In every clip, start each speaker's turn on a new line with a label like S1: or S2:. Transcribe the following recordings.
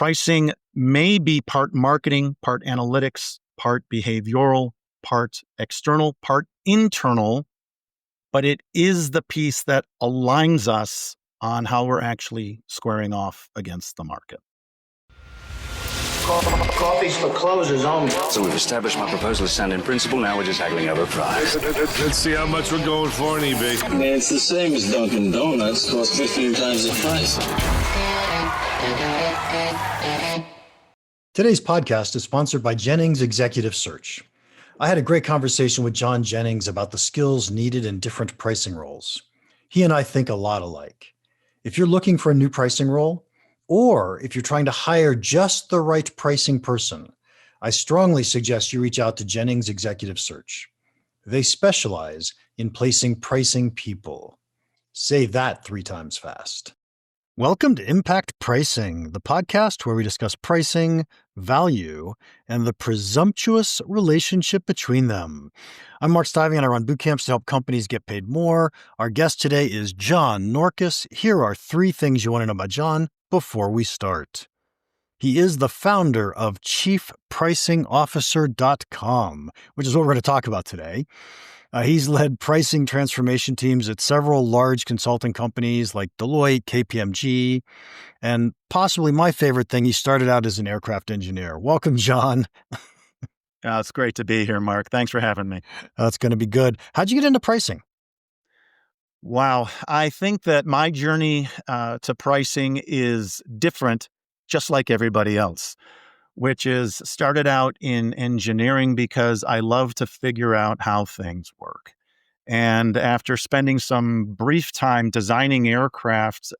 S1: Pricing may be part marketing, part analytics, part behavioral, part external, part internal, but it is the piece that aligns us on how we're actually squaring off against the market.
S2: Coffee's for closers only.
S3: So we've established my proposal is sound in principle. Now we're just haggling over price.
S4: Let's see how much we're going for on eBay.
S2: Man, it's the same as Dunkin' Donuts. Costs 15 times the price.
S5: Today's podcast is sponsored by Jennings Executive Search. I had a great conversation with John Jennings about the skills needed in different pricing roles. He and I think a lot alike. If you're looking for a new pricing role, or if you're trying to hire just the right pricing person, I strongly suggest you reach out to Jennings Executive Search. They specialize in placing pricing people. Say that 3 times fast. Welcome to Impact Pricing, the podcast where we discuss pricing, value, and the presumptuous relationship between them. I'm Mark Stiving, and I run boot camps to help companies get paid more. Our guest today is John Norkus. Here are 3 things you want to know about John before we start. He is the founder of ChiefPricingOfficer.com, which is what we're going to talk about today. He's led pricing transformation teams at several large consulting companies like Deloitte, KPMG, and possibly my favorite thing, he started out as an aircraft engineer. Welcome, John.
S1: It's great to be here, Mark. Thanks for having me.
S5: That's going to be good. How'd you get into pricing?
S1: Wow. I think that my journey to pricing is different, just like everybody else, which is started out in engineering because I love to figure out how things work. And after spending some brief time designing aircraft,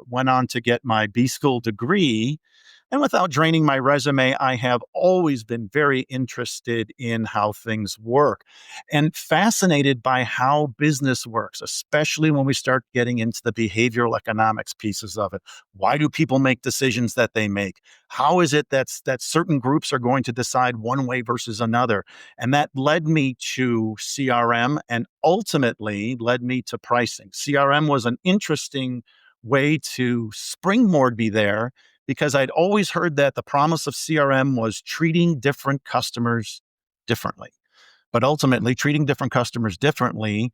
S1: went on to get my B-School degree. And without draining my resume, I have always been very interested in how things work and fascinated by how business works, especially when we start getting into the behavioral economics pieces of it. Why do people make decisions that they make? How is it that certain groups are going to decide one way versus another? And that led me to CRM and ultimately led me to pricing. CRM was an interesting way to springboard me there, because I'd always heard that the promise of CRM was treating different customers differently. But ultimately, treating different customers differently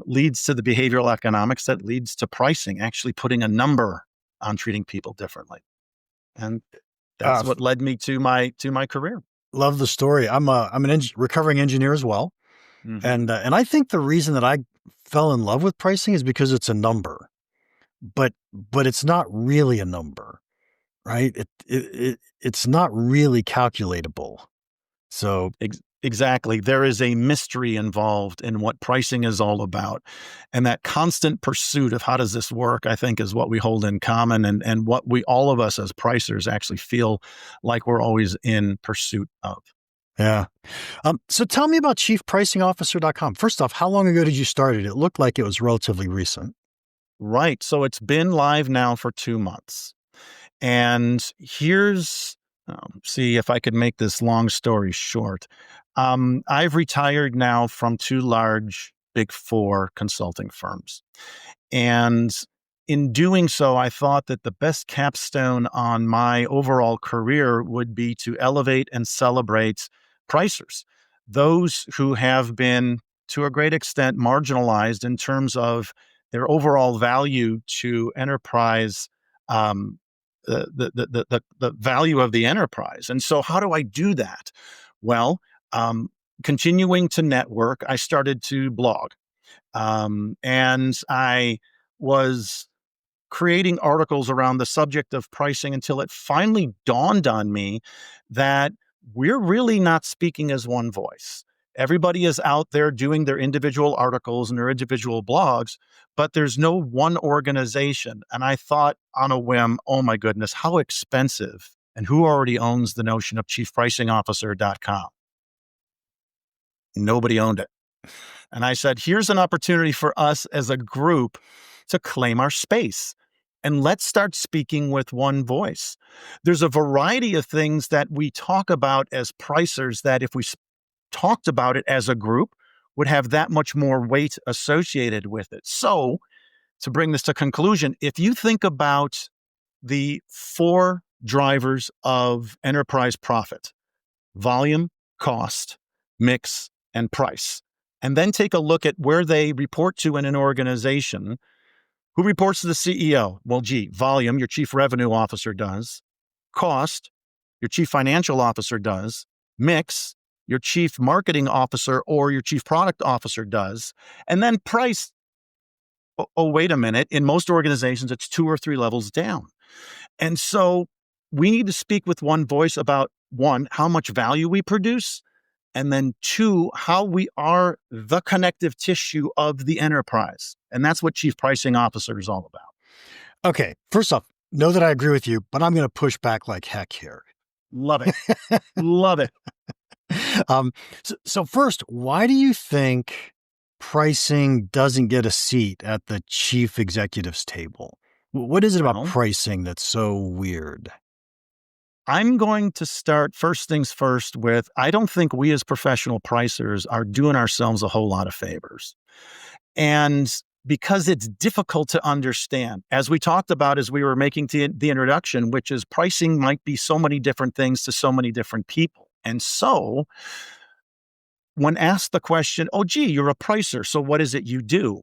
S1: leads to the behavioral economics that leads to pricing, actually putting a number on treating people differently. And that's what led me to my career.
S5: Love the story. I'm an recovering engineer as well. Mm-hmm. And I think the reason that I fell in love with pricing is because it's a number, but it's not really a number. Right? It's not really calculatable. So
S1: exactly. There is a mystery involved in what pricing is all about. And that constant pursuit of how does this work, I think, is what we hold in common and what all of us as pricers actually feel like we're always in pursuit of.
S5: Yeah. So tell me about ChiefPricingOfficer.com. First off, how long ago did you start it? It looked like it was relatively recent.
S1: Right. So it's been live now for 2 months. And here's, see if I could make this long story short. I've retired now from 2 large Big 4 consulting firms. And in doing so, I thought that the best capstone on my overall career would be to elevate and celebrate pricers, those who have been, to a great extent, marginalized in terms of their overall value to enterprise, the value of the enterprise. And so how do I do that? Well, continuing to network, I started to blog. And I was creating articles around the subject of pricing until it finally dawned on me that we're really not speaking as one voice. Everybody is out there doing their individual articles and their individual blogs, but there's no one organization. And I thought on a whim, oh my goodness, how expensive, and who already owns the notion of ChiefPricingOfficer.com? Nobody owned it. And I said, here's an opportunity for us as a group to claim our space. And let's start speaking with one voice. There's a variety of things that we talk about as pricers that if we talked about it as a group would have that much more weight associated with it. So to bring this to conclusion, if you think about the 4 drivers of enterprise profit: volume, cost, mix, and price. And then take a look at where they report to in an organization. Who reports to the CEO? Well, volume, your chief revenue officer does. Cost, your chief financial officer does. Mix, your chief marketing officer or your chief product officer does. And then price, wait a minute. In most organizations, it's 2 or 3 levels down. And so we need to speak with one voice about, one, how much value we produce, and then 2, how we are the connective tissue of the enterprise. And that's what chief pricing officer is all about.
S6: Okay, first off, know that I agree with you, but I'm going to push back like heck here.
S1: Love it. Love it.
S6: So first, why do you think pricing doesn't get a seat at the chief executive's table? What is it about pricing that's so weird?
S1: I'm going to start first things first with, I don't think we as professional pricers are doing ourselves a whole lot of favors. And because it's difficult to understand, as we talked about as we were making the introduction, which is pricing might be so many different things to so many different people. And so when asked the question, oh, gee, you're a pricer, so what is it you do?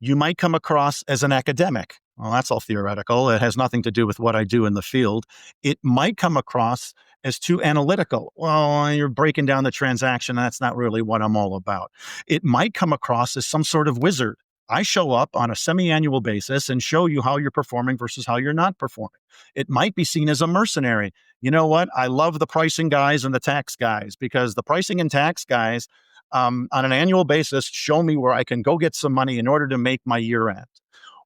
S1: You might come across as an academic. Well, that's all theoretical. It has nothing to do with what I do in the field. It might come across as too analytical. Well, you're breaking down the transaction. That's not really what I'm all about. It might come across as some sort of wizard. I show up on a semi-annual basis and show you how you're performing versus how you're not performing. It might be seen as a mercenary. You know what? I love the pricing guys and the tax guys, because the pricing and tax guys on an annual basis show me where I can go get some money in order to make my year end.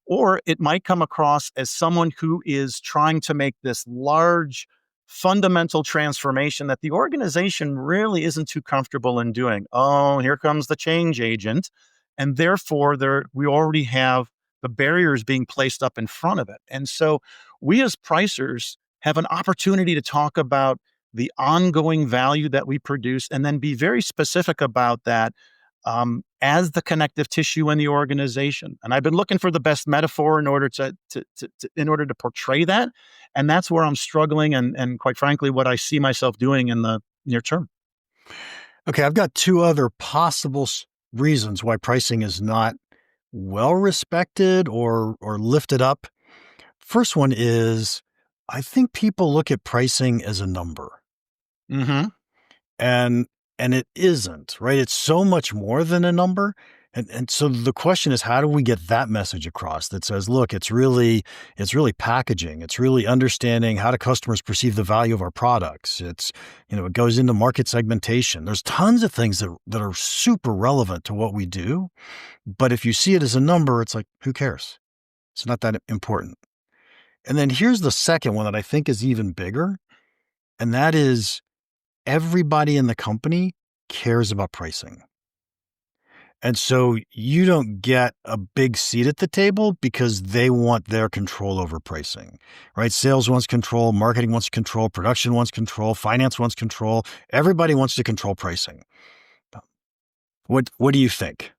S1: Or it might come across as someone who is trying to make this large fundamental transformation that the organization really isn't too comfortable in doing. Oh, here comes the change agent. And therefore, we already have the barriers being placed up in front of it. And so we as pricers have an opportunity to talk about the ongoing value that we produce and then be very specific about that as the connective tissue in the organization. And I've been looking for the best metaphor in order to portray that. And that's where I'm struggling and quite frankly, what I see myself doing in the near term.
S6: Okay, I've got 2 other possible reasons why pricing is not well respected or lifted up. First one is, I think people look at pricing as a number.
S1: Mm-hmm.
S6: And it isn't, right? It's so much more than a number. And so the question is, how do we get that message across that says, look, it's really packaging. It's really understanding how do customers perceive the value of our products. It goes into market segmentation. There's tons of things that are super relevant to what we do. But if you see it as a number, it's like, who cares? It's not that important. And then here's the second one that I think is even bigger. And that is, everybody in the company cares about pricing. And so you don't get a big seat at the table because they want their control over pricing, right? Sales wants control, marketing wants control, production wants control, finance wants control. Everybody wants to control pricing. What do you think?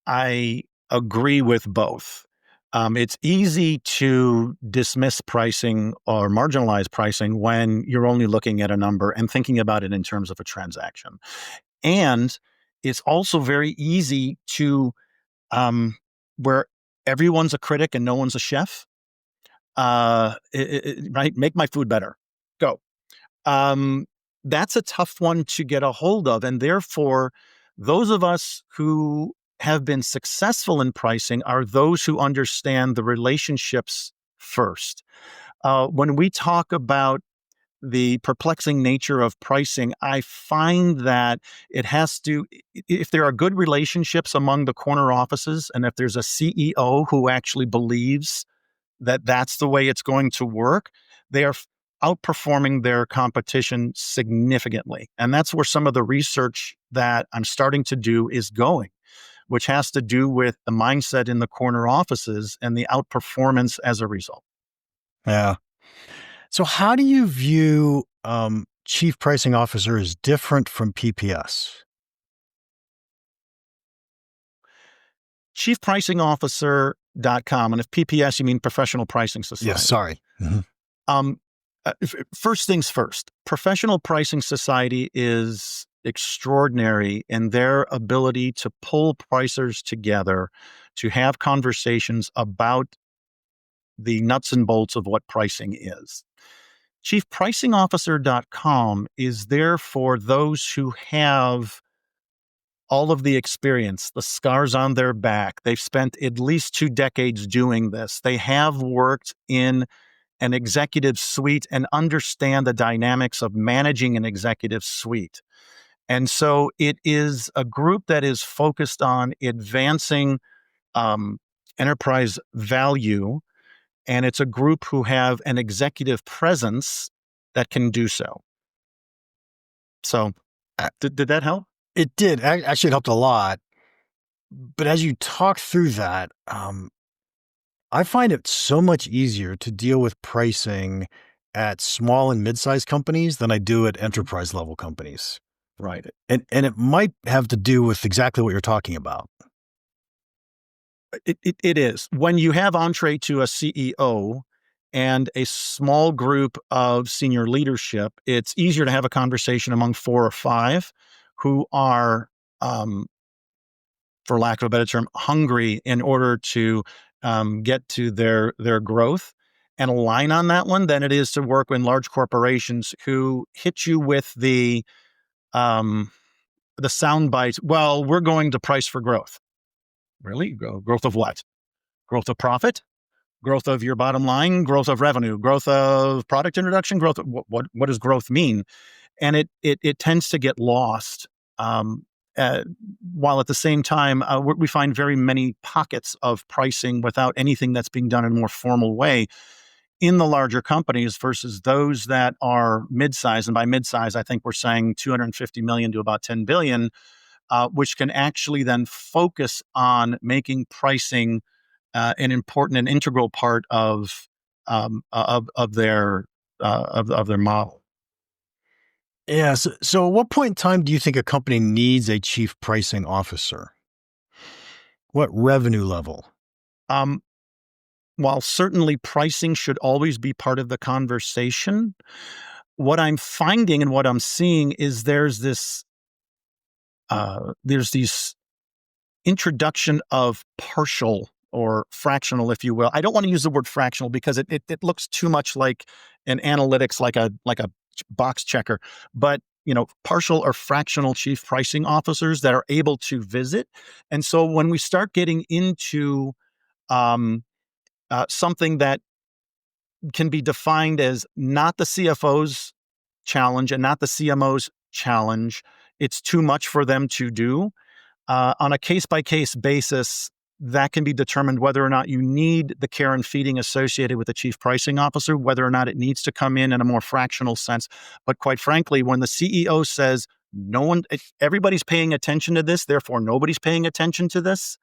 S1: I agree with both. It's easy to dismiss pricing or marginalize pricing when you're only looking at a number and thinking about it in terms of a transaction. And it's also very easy to, where everyone's a critic and no one's a chef, right? Make my food better. Go. That's a tough one to get a hold of. And therefore, those of us who have been successful in pricing are those who understand the relationships first. When we talk about the perplexing nature of pricing, I find that it has to, if there are good relationships among the corner offices, and if there's a CEO who actually believes that that's the way it's going to work, they are outperforming their competition significantly. And that's where some of the research that I'm starting to do is going, which has to do with the mindset in the corner offices and the outperformance as a result.
S6: Yeah. So how do you view chief pricing officer as different from PPS?
S1: Chiefpricingofficer.com. And if PPS, you mean Professional Pricing Society.
S6: Yeah, sorry. Mm-hmm.
S1: First things first, Professional Pricing Society is extraordinary in their ability to pull pricers together to have conversations about the nuts and bolts of what pricing is. ChiefPricingOfficer.com is there for those who have all of the experience, the scars on their back. They've spent at least 2 decades doing this. They have worked in an executive suite and understand the dynamics of managing an executive suite. And so it is a group that is focused on advancing enterprise value, and it's a group who have an executive presence that can do so. So did that help?
S6: It did. Actually, it helped a lot. But as you talk through that, I find it so much easier to deal with pricing at small and mid-sized companies than I do at enterprise level companies.
S1: Right.
S6: And it might have to do with exactly what you're talking about.
S1: It is. When you have entree to a CEO and a small group of senior leadership, it's easier to have a conversation among 4 or 5 who are, for lack of a better term, hungry in order to get to their growth and align on that one than it is to work in large corporations who hit you with the sound bites. Well, we're going to price for growth. Really? Growth of what? Growth of profit? Growth of your bottom line? Growth of revenue? Growth of product introduction? Growth of what does growth mean? And it tends to get lost. While at the same time, we find very many pockets of pricing without anything that's being done in a more formal way in the larger companies versus those that are mid-size. And by mid-size, I think we're saying 250 million to about 10 billion, which can actually then focus on making pricing an important and integral part of their model.
S6: Yeah. So at what point in time do you think a company needs a chief pricing officer? What revenue level?
S1: While certainly pricing should always be part of the conversation, what I'm finding and what I'm seeing is there's these introduction of partial or fractional, if you will. I don't want to use the word fractional because it looks too much like an analytics, like a box checker, but partial or fractional chief pricing officers that are able to visit. And so when we start getting into something that can be defined as not the CFO's challenge and not the CMO's challenge, it's too much for them to do. On a case-by-case basis, that can be determined whether or not you need the care and feeding associated with the chief pricing officer, whether or not it needs to come in a more fractional sense. But quite frankly, when the CEO says, everybody's paying attention to this, therefore nobody's paying attention to this,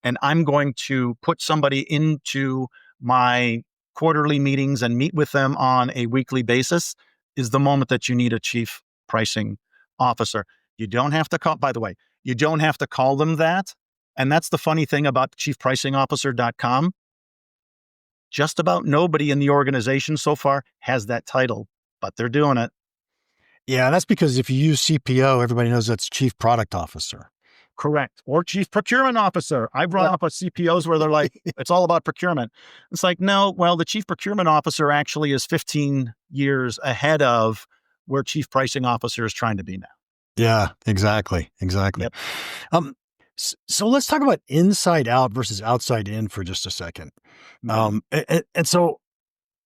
S1: and I'm going to put somebody into my quarterly meetings and meet with them on a weekly basis, is the moment that you need a chief pricing officer. You don't have to call, by the way, you don't have to call them that. And that's the funny thing about ChiefPricingOfficer.com. Just about nobody in the organization so far has that title, but they're doing it.
S6: Yeah, that's because if you use CPO, everybody knows that's Chief Product Officer.
S1: Correct. Or Chief Procurement Officer. I've run off of CPOs where they're like, it's all about procurement. It's like, no, well, the Chief Procurement Officer actually is 15 years ahead of where Chief Pricing Officer is trying to be now.
S6: Yeah, exactly. Yep. So let's talk about inside out versus outside in for just a second. And so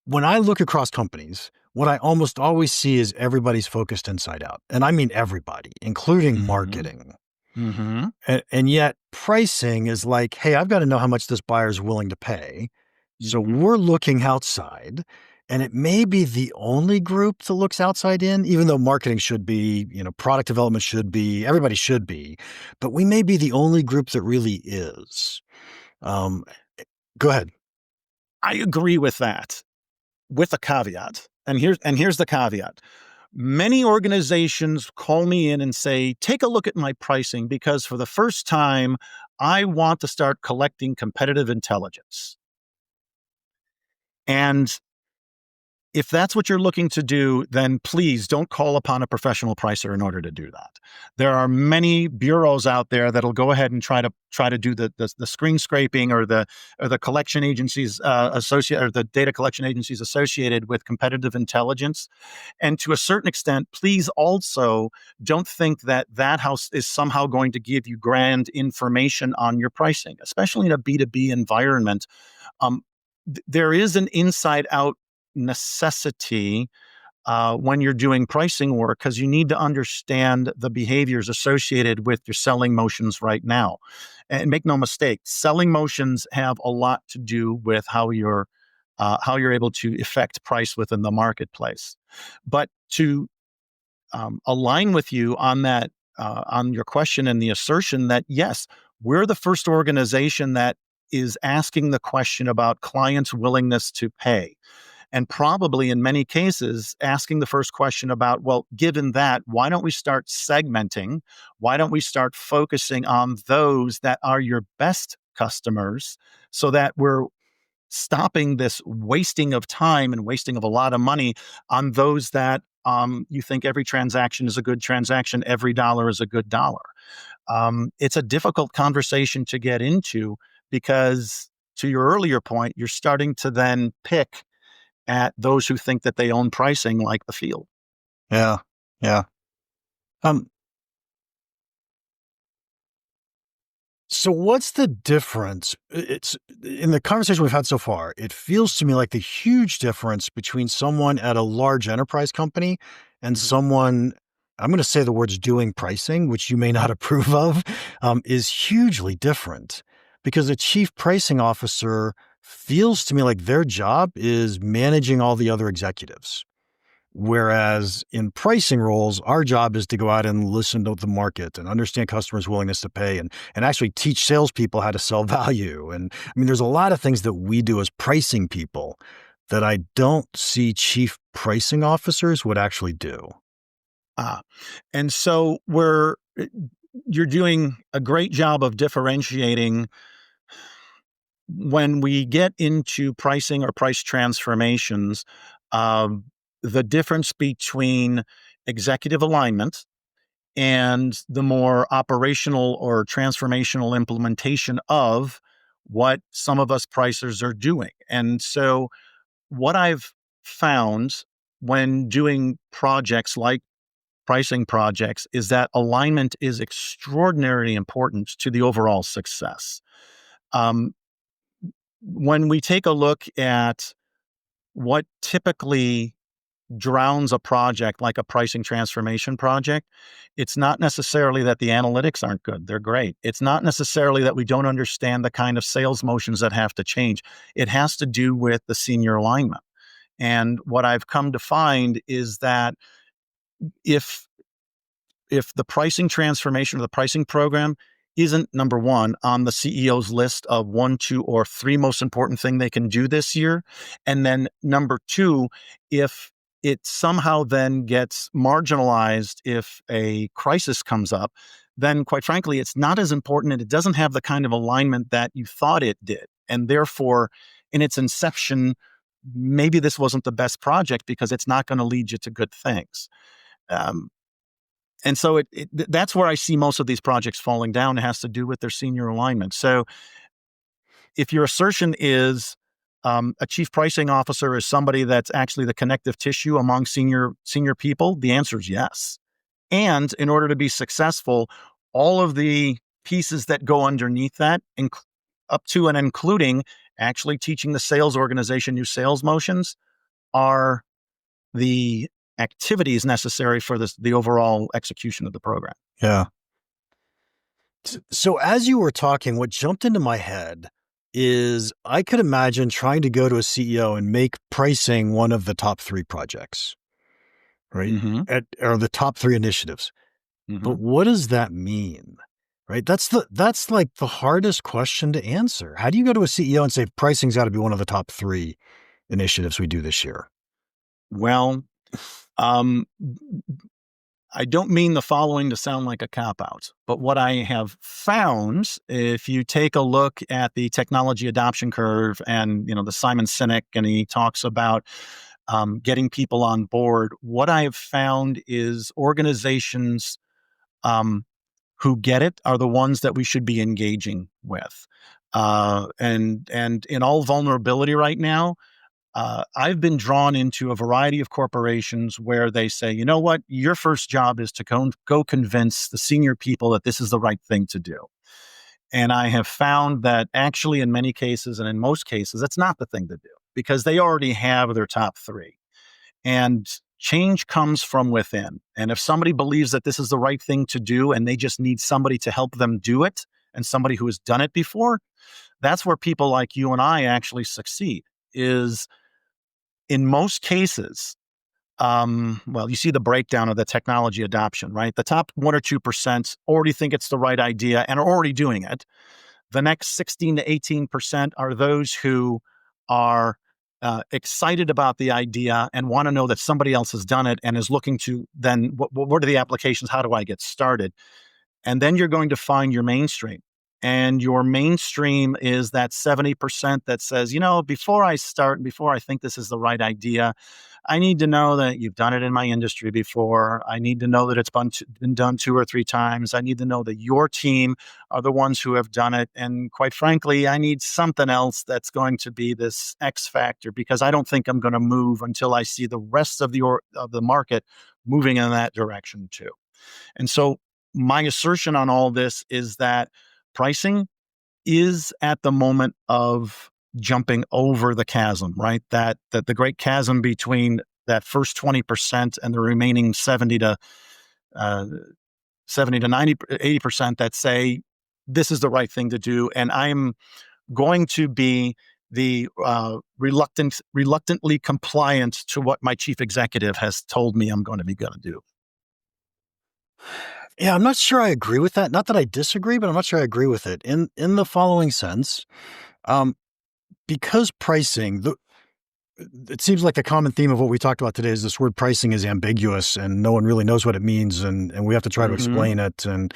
S6: when I look across companies, what I almost always see is everybody's focused inside out. And I mean everybody, including marketing.
S1: Mm-hmm.
S6: And yet pricing is like, hey, I've got to know how much this buyer is willing to pay. So we're looking outside, and it may be the only group that looks outside in, even though marketing should be, product development should be, everybody should be, but we may be the only group that really is. Go ahead.
S1: I agree with that, with a caveat. And here's the caveat. Many organizations call me in and say, take a look at my pricing because for the first time, I want to start collecting competitive intelligence. And if that's what you're looking to do, then please don't call upon a professional pricer in order to do that. There are many bureaus out there that'll go ahead and try to do the screen scraping or the collection agencies associated, or the data collection agencies associated with competitive intelligence. And to a certain extent, please also don't think that that house is somehow going to give you grand information on your pricing, especially in a B2B environment. There is an inside out necessity when you're doing pricing work, because you need to understand the behaviors associated with your selling motions right now. And make no mistake, selling motions have a lot to do with how you're able to affect price within the marketplace. But to align with you on that, on your question and the assertion that yes, we're the first organization that is asking the question about clients' willingness to pay. And probably in many cases, asking the first question about, well, given that, why don't we start segmenting? Why don't we start focusing on those that are your best customers, so that we're stopping this wasting of time and wasting of a lot of money on those that you think every transaction is a good transaction, every dollar is a good dollar. It's a difficult conversation to get into because, to your earlier point, you're starting to then pick at those who think that they own pricing like the field.
S6: Yeah. Yeah. So what's the difference? It's in the conversation we've had so far, it feels to me like the huge difference between someone at a large enterprise company and someone, I'm going to say the words doing pricing, which you may not approve of, is hugely different, because a chief pricing officer feels to me like their job is managing all the other executives. Whereas in pricing roles, our job is to go out and listen to the market and understand customers' willingness to pay and actually teach salespeople how to sell value. And I mean, there's a lot of things that we do as pricing people that I don't see chief pricing officers would actually do.
S1: And so you're doing a great job of differentiating when we get into pricing or price transformations, the difference between executive alignment and the more operational or transformational implementation of what some of us pricers are doing. And so what I've found when doing projects like pricing projects is that alignment is extraordinarily important to the overall success. When we take a look at what typically drowns a project like a pricing transformation project, it's not necessarily that the analytics aren't good. They're great. It's not necessarily that we don't understand the kind of sales motions that have to change. It has to do with the senior alignment. And what I've come to find is that if the pricing transformation or the pricing program isn't number one on the CEO's list of 1, 2, or 3 most important thing they can do this year, and then number 2, if it somehow then gets marginalized if a crisis comes up, then quite frankly, it's not as important and it doesn't have the kind of alignment that you thought it did. And therefore, in its inception, maybe this wasn't the best project because it's not going to lead you to good things. And so that's where I see most of these projects falling down. It has to do with their senior alignment. So if your assertion is a chief pricing officer is somebody that's actually the connective tissue among senior people, the answer is yes. And in order to be successful, all of the pieces that go underneath that, up to and including actually teaching the sales organization new sales motions, are the activities necessary for the overall execution of the program.
S6: Yeah. So as you were talking, what jumped into my head is I could imagine trying to go to a CEO and make pricing one of the top 3 projects, right?
S1: Mm-hmm.
S6: Or the top 3 initiatives.
S1: Mm-hmm.
S6: But what does that mean? Right? That's like the hardest question to answer. How do you go to a CEO and say pricing's got to be one of the top 3 initiatives we do this year?
S1: Well, I don't mean the following to sound like a cop-out, but what I have found, if you take a look at the technology adoption curve and, the Simon Sinek, and he talks about getting people on board, what I have found is organizations who get it are the ones that we should be engaging with. And in all vulnerability right now, I've been drawn into a variety of corporations where they say, you know what, your first job is to go convince the senior people that this is the right thing to do. And I have found that actually in many cases and in most cases, it's not the thing to do because they already have their top three. And change comes from within. And if somebody believes that this is the right thing to do and they just need somebody to help them do it and somebody who has done it before, that's where people like you and I actually succeed is in most cases. Well, you see the breakdown of the technology adoption, right? The top 1 or 2% already think it's the right idea and are already doing it. The next 16 to 18% are those who are excited about the idea and want to know that somebody else has done it and is looking to then, what are the applications? How do I get started? And then you're going to find your mainstream. And your mainstream is that 70% that says, you know, before I start, before I think this is the right idea, I need to know that you've done it in my industry before. I need to know that it's been done 2 or 3 times. I need to know that your team are the ones who have done it. And quite frankly, I need something else that's going to be this X factor because I don't think I'm going to move until I see the rest of the market moving in that direction too. And so my assertion on all this is that pricing is at the moment of jumping over the chasm, right? That the great chasm between that first 20% and the remaining 70 to 90, 80% that say this is the right thing to do. And I'm going to be the reluctantly compliant to what my chief executive has told me I'm going to be going to do.
S6: Yeah, I'm not sure I agree with that. Not that I disagree, but I'm not sure I agree with it. In the following sense, because pricing, it seems like a common theme of what we talked about today is this word pricing is ambiguous and no one really knows what it means, and we have to try to explain it. And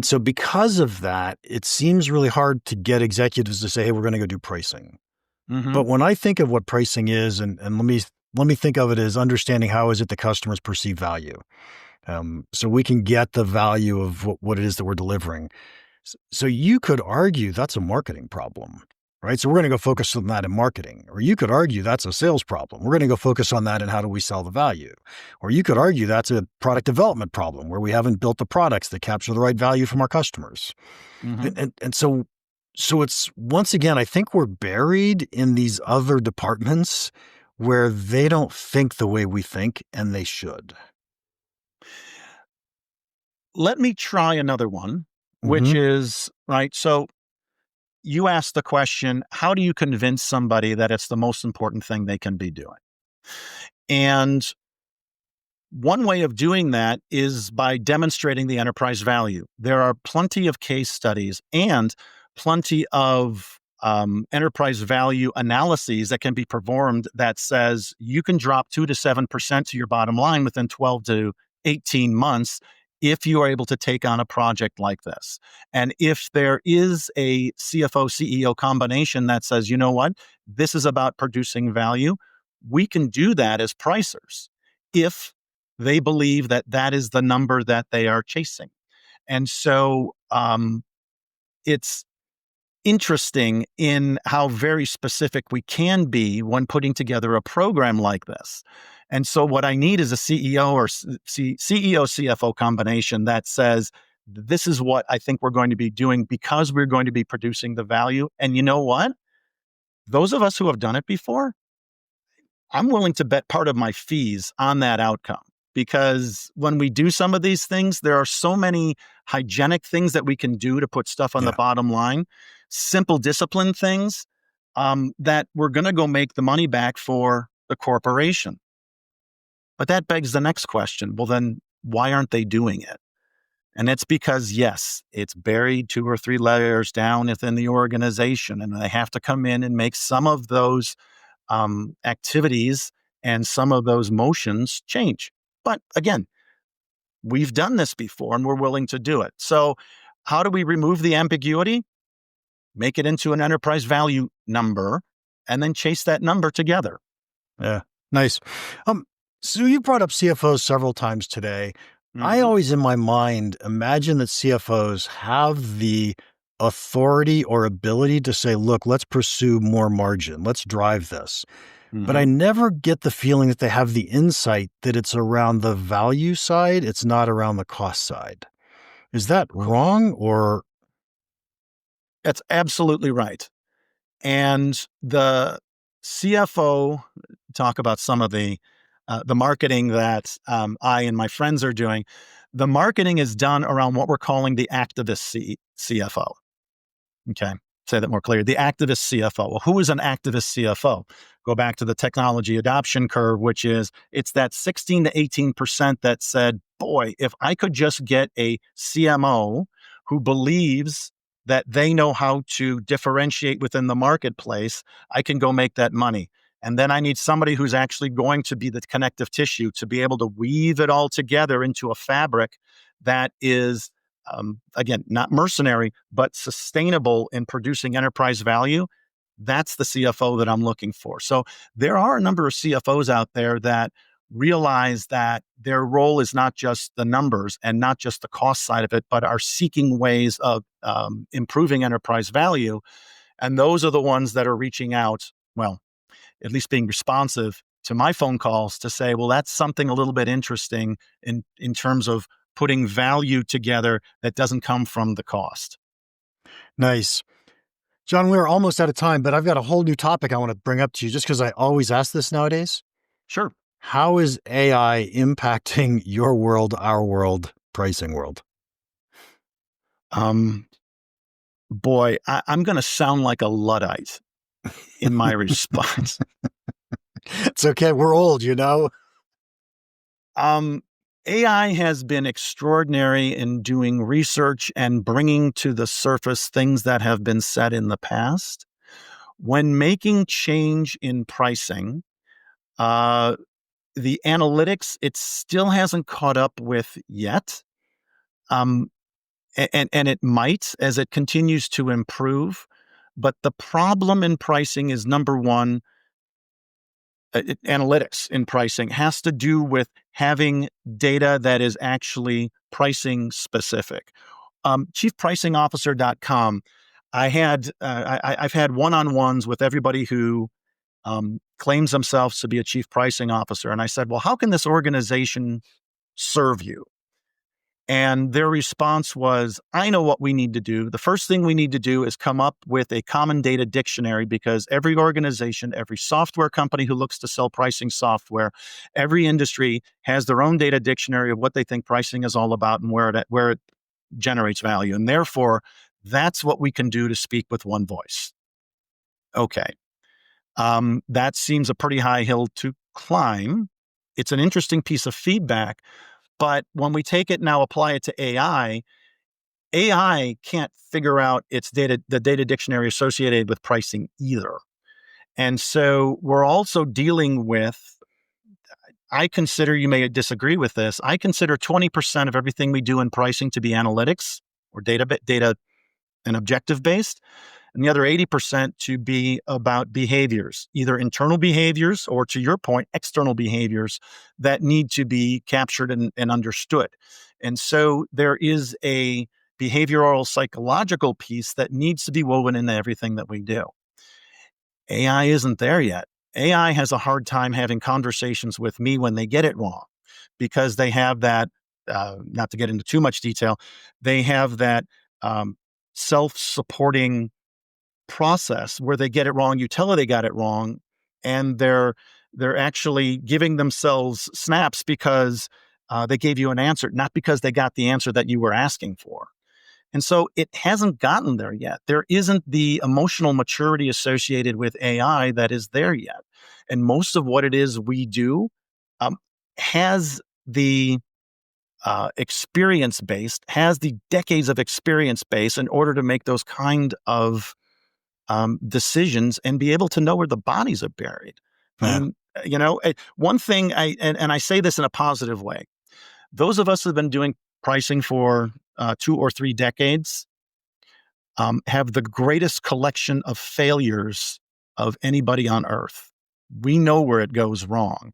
S6: so because of that, it seems really hard to get executives to say, hey, we're going to go do pricing. But when I think of what pricing is, and let me think of it as understanding how is it the customers perceive value. So we can get the value of what it is that we're delivering. So you could argue that's a marketing problem, right? So we're going to go focus on that in marketing. Or you could argue that's a sales problem. We're going to go focus on that and how do we sell the value? Or you could argue that's a product development problem where we haven't built the products that capture the right value from our customers. And so it's, once again, I think we're buried in these other departments where they don't think the way we think and they should.
S1: Let me try another one, which is, right, so you asked the question, how do you convince somebody that it's the most important thing they can be doing? And one way of doing that is by demonstrating the enterprise value. There are plenty of case studies and plenty of enterprise value analyses that can be performed that says you can drop 2 to 7% to your bottom line within 12 to 18 months if you are able to take on a project like this. And if there is a CFO, CEO combination that says, you know what, this is about producing value, we can do that as pricers if they believe that that is the number that they are chasing. And so it's interesting in how very specific we can be when putting together a program like this. And so what I need is a CEO or CEO CFO combination that says, this is what I think we're going to be doing because we're going to be producing the value. And you know what? Those of us who have done it before, I'm willing to bet part of my fees on that outcome. Because when we do some of these things, there are so many hygienic things that we can do to put stuff on the bottom line, simple discipline things that we're going to go make the money back for the corporation. But that begs the next question. Well, then why aren't they doing it? And it's because, yes, it's buried 2 or 3 layers down within the organization, and they have to come in and make some of those activities and some of those motions change. But again, we've done this before and we're willing to do it. So how do we remove the ambiguity? Make it into an enterprise value number and then chase that number together.
S6: Yeah. Nice. Um, so you brought up CFOs several times today. I
S1: Mhm.
S6: always, in my mind, imagine that CFOs have the authority or ability to say, look, let's pursue more margin. Let's drive this. But I
S1: Mhm.
S6: never get the feeling that they have the insight that it's around the value side. It's not around the cost side. Is that wrong or
S1: That's absolutely right. And the CFO talk about some of the marketing that I and my friends are doing. The marketing is done around what we're calling the activist CFO. Okay. Say that more clearly. The activist CFO. Well, who is an activist CFO? Go back to the technology adoption curve, which is it's that 16 to 18% that said, boy, if I could just get a CMO who believes that they know how to differentiate within the marketplace, I can go make that money. And then I need somebody who's actually going to be the connective tissue to be able to weave it all together into a fabric that is again, not mercenary, but sustainable in producing enterprise value. That's the CFO that I'm looking for. So there are a number of CFOs out there that realize that their role is not just the numbers and not just the cost side of it, but are seeking ways of improving enterprise value. And those are the ones that are reaching out, well, at least being responsive to my phone calls to say, well, that's something a little bit interesting in terms of putting value together that doesn't come from the cost.
S6: nice? John, we're almost out of time, but I've got a whole new topic I want to bring up to you just because I always ask this nowadays.
S1: Sure.
S6: How is AI impacting your world, our world, pricing world?
S1: Um, boy, I'm going to sound like a Luddite in my response.
S6: It's okay. We're old, you know?
S1: Um, AI has been extraordinary in doing research and bringing to the surface things that have been said in the past. When making change in pricing, uh, the analytics, it still hasn't caught up with yet. Um, and it might as it continues to improve. But the problem in pricing is number one, analytics in pricing has to do with having data that is actually pricing specific. ChiefPricingOfficer.com. I've had one-on-ones with everybody who claims themselves to be a chief pricing officer. And I said, well, how can this organization serve you? And their response was, I know what we need to do. The first thing we need to do is come up with a common data dictionary because every organization, every software company who looks to sell pricing software, every industry has their own data dictionary of what they think pricing is all about and where it generates value. And therefore, that's what we can do to speak with one voice. Okay. That seems a pretty high hill to climb. It's an interesting piece of feedback. But when we take it now, apply it to AI can't figure out the data dictionary associated with pricing either. And so we're also dealing with, I consider, you may disagree with this, I consider 20% of everything we do in pricing to be analytics or data and objective based, and the other 80% to be about behaviors, either internal behaviors or, to your point, external behaviors that need to be captured and understood. And so there is a behavioral psychological piece that needs to be woven into everything that we do. AI isn't there yet. AI has a hard time having conversations with me when they get it wrong because they have that, not to get into too much detail, they have that self supporting process where they get it wrong, you tell her they got it wrong, and they're actually giving themselves snaps because they gave you an answer, not because they got the answer that you were asking for. And so it hasn't gotten there yet. There isn't the emotional maturity associated with AI that is there yet. And most of what it is we do has the experience based, has the decades of experience base in order to make those kind of decisions and be able to know where the bodies are buried. I
S6: Yeah.
S1: mean, one thing and I say this in a positive way. Those of us who've been doing pricing for 2 or 3 decades have the greatest collection of failures of anybody on earth. we know where it goes wrong.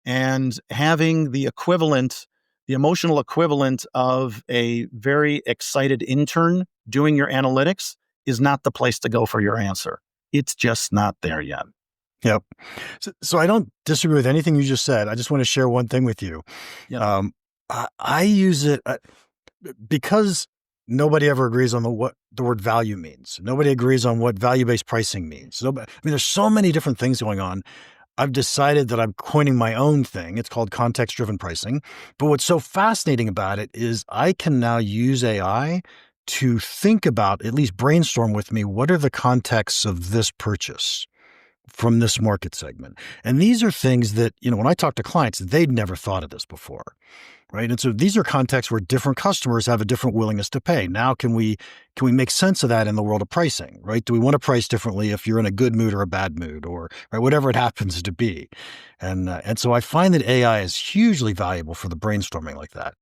S1: And having the equivalent, the emotional equivalent of a very excited intern doing your analytics is not the place to go for your answer. It's just not there yet.
S6: Yep. So I don't disagree with anything you just said. I just want to share one thing with you.
S1: Yeah.
S6: I use it because nobody ever agrees on what the word value means. Nobody agrees on what value-based pricing means. There's so many different things going on. I've decided that I'm coining my own thing. It's called context-driven pricing. But what's so fascinating about it is I can now use AI to think about, at least brainstorm with me, what are the contexts of this purchase from this market segment? And these are things that, when I talk to clients, they'd never thought of this before, right? And so these are contexts where different customers have a different willingness to pay. Now, can we make sense of that in the world of pricing, right? Do we want to price differently if you're in a good mood or a bad mood, or right, whatever it happens to be? And so I find that AI is hugely valuable for the brainstorming like that.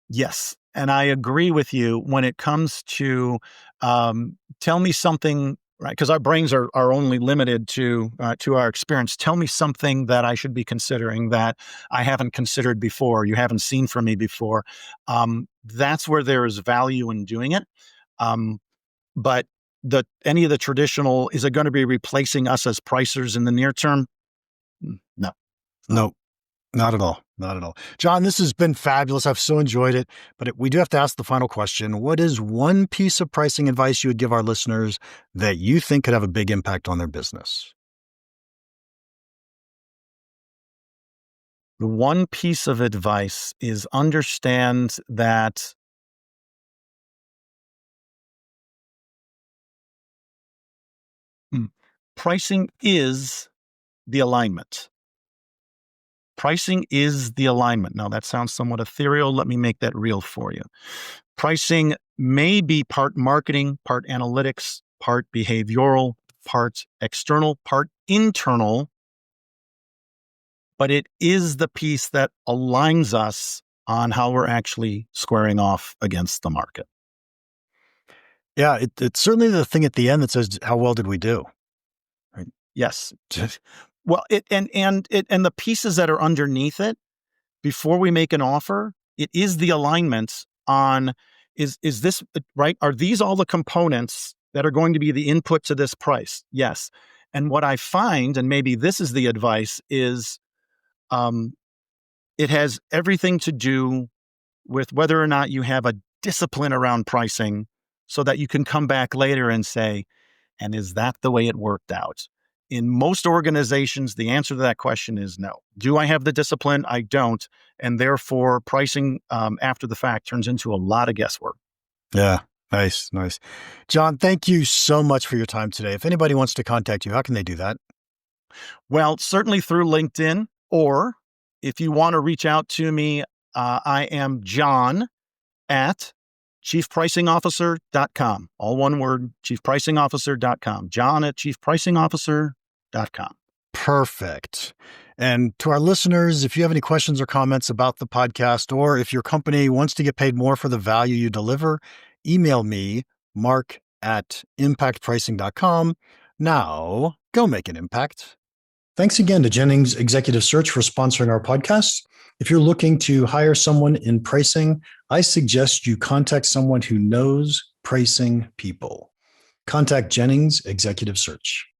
S1: Yes. And I agree with you when it comes to tell me something, right? Because our brains are only limited to our experience. Tell me something that I should be considering that I haven't considered before, you haven't seen from me before. That's where there is value in doing it. But any of the traditional, is it going to be replacing us as pricers in the near term? No.
S6: No. Not at all. Not at all. John, this has been fabulous. I've so enjoyed it. But we do have to ask the final question. What is one piece of pricing advice you would give our listeners that you think could have a big impact on their business?
S1: The one piece of advice is understand that pricing is the alignment. Pricing is the alignment. Now, that sounds somewhat ethereal. Let me make that real for you. Pricing may be part marketing, part analytics, part behavioral, part external, part internal, but it is the piece that aligns us on how we're actually squaring off against the market.
S6: Yeah, it's certainly the thing at the end that says, how well did we do?
S1: Right? Yes. Well, and the pieces that are underneath it, before we make an offer, it is the alignment on, is this right? Are these all the components that are going to be the input to this price? Yes. And what I find, and maybe this is the advice, is it has everything to do with whether or not you have a discipline around pricing so that you can come back later and say, and is that the way it worked out? In most organizations, the answer to that question is no. Do I have the discipline? I don't. And therefore, pricing after the fact turns into a lot of guesswork.
S6: Yeah, nice. John, thank you so much for your time today. If anybody wants to contact you, how can they do that?
S1: Well, certainly through LinkedIn, or if you want to reach out to me, I am John at chiefpricingofficer.com. All one word, chiefpricingofficer.com. John at chiefpricingofficer.com.
S6: Perfect. And to our listeners, if you have any questions or comments about the podcast, or if your company wants to get paid more for the value you deliver, email me, mark@impactpricing.com. Now, go make an impact.
S5: Thanks again to Jennings Executive Search for sponsoring our podcast. If you're looking to hire someone in pricing, I suggest you contact someone who knows pricing people. Contact Jennings Executive Search.